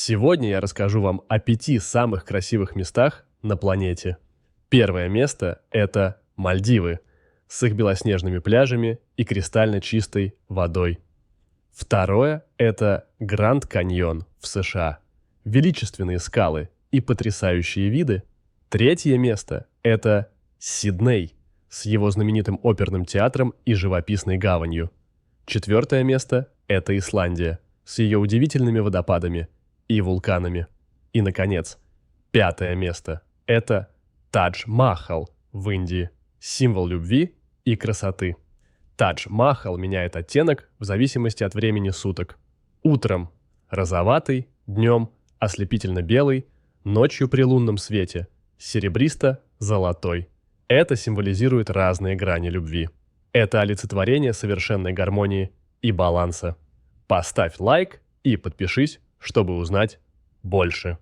Сегодня я расскажу вам о 5 самых красивых местах на планете. Первое место – это Мальдивы с их белоснежными пляжами и кристально чистой водой. Второе – это Гранд Каньон в США. Величественные скалы и потрясающие виды. Третье место – это Сидней с его знаменитым оперным театром и живописной гаванью. Четвертое место – это Исландия с ее удивительными водопадами и вулканами. И, наконец, пятое место – это Тадж-Махал в Индии, символ любви и красоты. Тадж-Махал меняет оттенок в зависимости от времени суток. Утром розоватый, днем ослепительно-белый, ночью при лунном свете серебристо-золотой. Это символизирует разные грани любви. Это олицетворение совершенной гармонии и баланса. Поставь лайк и подпишись, чтобы узнать больше.